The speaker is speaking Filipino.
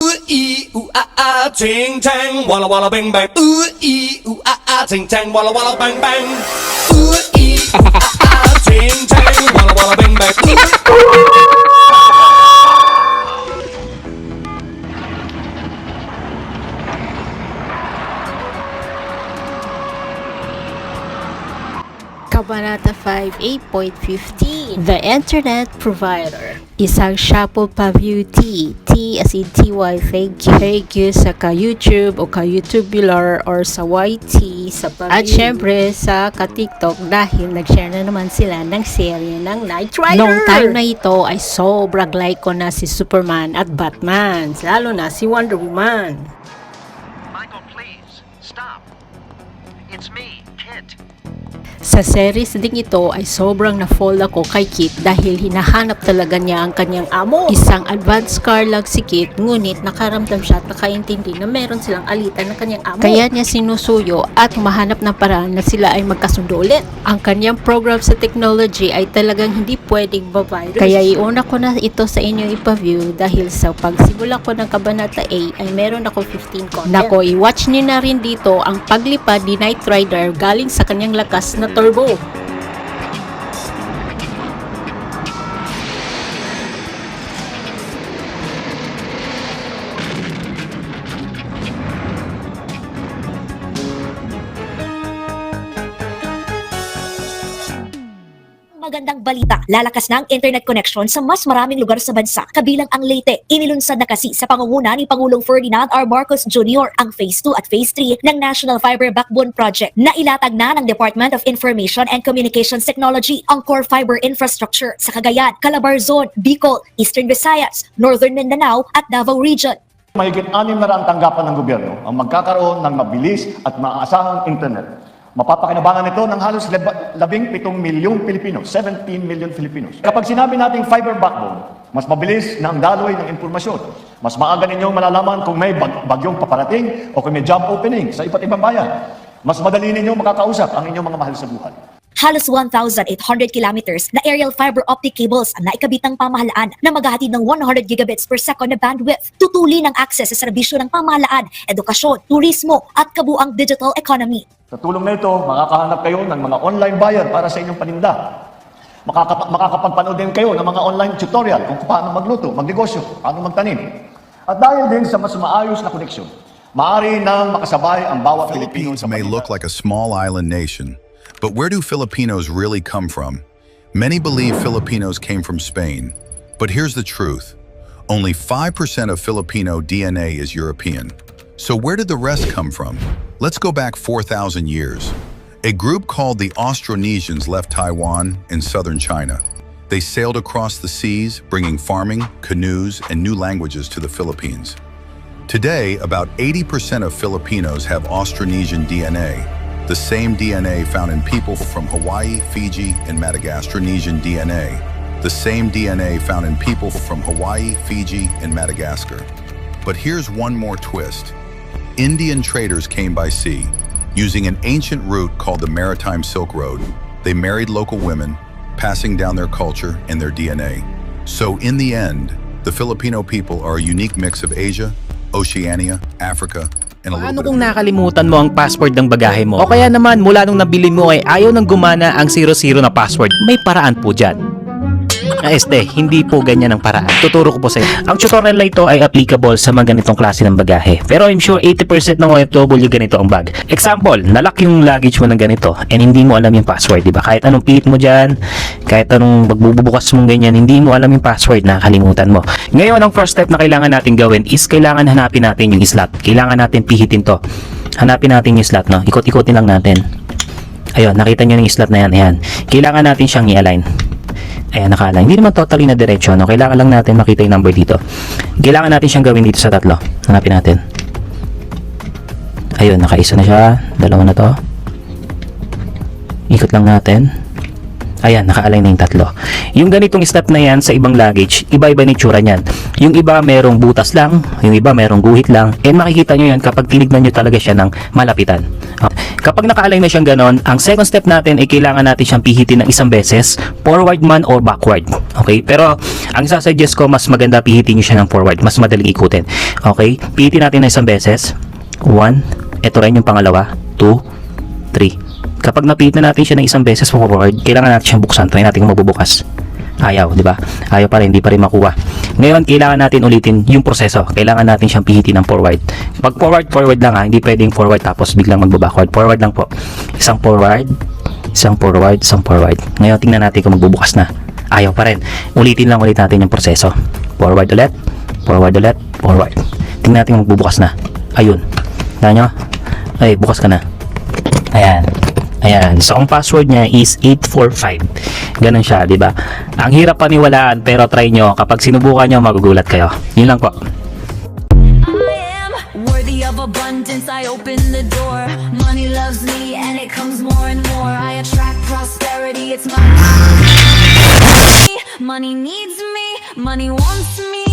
Ee ooh ah ah, ting tang, walla walla bang bang. Ee ooh ah ah, ting tang, walla walla bang bang. Ee ooh ah ah, ting tang, walla walla bang bang. Kabanata 5 8.15 The Internet Provider. Isang Shopple Paview T as in TY. Thank you sa ka-YouTube o ka-YouTubular or sa YT sa Paview. At syempre sa ka-TikTok dahil nag-share na naman sila ng serye ng Knight Rider. Noong time na ito ay sobrang like ko na si Superman at Batman, lalo na si Wonder Woman. Michael, please, stop. It's me, Kit. Sa series ding ito ay sobrang na-fall ako kay Kit dahil hinahanap talaga niya ang kanyang amo. Isang advanced car lang si Kit, ngunit nakaramdam siya at nakaintindi na meron silang alitan ng kanyang amo. Kaya niya sinusuyo at mahanap ng paraan na sila ay magkasundo ulit. Ang kanyang program sa technology ay talagang hindi pwedeng ba-virus. Kaya iuna ko na ito sa inyo ipa-view dahil sa pagsimula ko ng Kabanata A ay meron ako 15 content. Nako, i-watch niyo na rin dito ang paglipad ni Knight Rider galing sa kanyang lakas na turbo. Magandang balita, lalakas na ang internet connection sa mas maraming lugar sa bansa, kabilang ang Leyte. Inilunsad na kasi sa pangunguna ni Pangulong Ferdinand R. Marcos Jr. ang Phase 2 at Phase 3 ng National Fiber Backbone Project na ilatag na ng Department of Information and Communications Technology ang core fiber infrastructure sa Cagayan, Calabarzon, Bicol, Eastern Visayas, Northern Mindanao at Davao Region. Mahigit 6 na raang tanggapan ng gobyerno ang magkakaroon ng mabilis at maaasahang internet. Mapapakinabangan ito ng halos 17 milyong Pilipino, 17 million Filipinos. Kapag sinabi nating fiber backbone, mas mabilis na ang daloy ng impormasyon. Mas maaga ninyong malalaman kung may bagyong paparating o kung may job opening sa iba't ibang bayan. Mas madali ninyong makakausap ang inyong mga mahal sa buhay. Halos 1,800 kilometers na aerial fiber optic cables ang naikabit ng pamahalaan na maghahatid ng 100 gigabits per second na bandwidth. Tutuli ng access sa serbisyo ng pamahalaan, edukasyon, turismo at kabuang digital economy. Sa tulong na ito, makakahanap kayo ng mga online buyer para sa inyong paninda. Makakapagpanood din kayo ng mga online tutorial kung paano magluto, magnegosyo, paano magtanim. At dahil din sa mas maayos na koneksyon, maaari nang makasabay ang bawat Pilipino Philippines sa may paninda. look like a small island nation, but where do Filipinos really come from? Many believe Filipinos came from Spain, but here's the truth. Only 5% of Filipino DNA is European. So where did the rest come from? Let's go back 4,000 years. A group called the Austronesians left Taiwan in southern China. They sailed across the seas, bringing farming, canoes, and new languages to the Philippines. Today, about 80% of Filipinos have Austronesian DNA, the same DNA found in people from Hawaii, Fiji, and Madagascar. Austronesian DNA, the same DNA found in people from Hawaii, Fiji, and Madagascar. But here's one more twist. Indian traders came by sea, using an ancient route called the Maritime Silk Road. They married local women, passing down their culture and their DNA. So in the end, the Filipino people are a unique mix of Asia, Oceania, Africa, and a little Paano bit kung of nakalimutan mo ang password ng bagahe mo? O kaya naman mula nung nabili mo ay ayaw nang gumana ang 00 na password? May paraan po dyan. Hindi po ganyan ang paraan. Tuturo ko po sa inyo. Ang tutorial na ito ay applicable sa mga ganitong klase ng bagahe. Pero I'm sure 80% ng OFW ganito ang bag. Example, nalock yung luggage mo ng ganito and hindi mo alam yung password, di ba? Kahit anong pilit mo dyan, kahit anong magbubukas mong ganyan, hindi mo alam yung password, nakalimutan mo. Ngayon, ang first step na kailangan natin gawin is kailangan hanapin natin yung slot. Kailangan natin pihitin to. Hanapin natin yung slot, no? Ikot-ikotin lang natin. Ayun, nakita nyo yung slot na yan. Ayan. Kailangan natin siyang i-align. Ayan, naka-align. Hindi naman totally na diretso, no? Kailangan lang natin makita yung number dito. Kailangan natin siyang gawin dito sa tatlo. Hanapin natin. Ayun, nakaisa na siya. Dalawa na to. Ikot lang natin. Ayan, naka-align na yung tatlo. Yung ganitong step na yan sa ibang luggage, iba-iba ni tsura niyan. Yung iba merong butas lang, yung iba merong guhit lang. And makikita nyo yan kapag tinignan nyo talaga siya ng malapitan. Kapag naka-align na siyang ganon, ang second step natin ay kailangan natin siyang pihitin ng isang beses, forward man or backward. Okay? Pero ang isasuggest ko, mas maganda pihitin nyo siya ng forward, mas madaling ikutin. Okay? Pihitin natin ng isang beses. 1, ito rin yung pangalawa, 2, 3. Kapag napihit na natin siya ng isang beses forward, kailangan natin siyang buksan. Try natin kung mabubukas. Ayaw, di ba? Ayaw pa rin, hindi pa rin makuha. Ngayon, kailangan natin ulitin yung proseso. Kailangan natin siyang pihitin ng forward. Pag forward lang ha, hindi pwedeng forward tapos biglang magbo-backward. Forward lang po. Isang forward, isang forward, isang forward. Ngayon, tingnan natin kung magbubukas na. Ayaw pa rin. Ulitin lang ulit natin yung proseso. Forward ulit, forward ulit, forward. Tingnan natin kung magbubukas na. Ayun. Tingnan nyo? Ay, bukas ka na. Ayan. Ayan. So, ang password niya is 845. Ganun siya, di ba? Ang hirap paniwalaan, pero try nyo. Kapag sinubukan nyo, magugulat kayo. Yun lang po. I am worthy of abundance. I open the door. Money loves me and it comes more and more. I attract prosperity. It's my money needs me. Money wants me.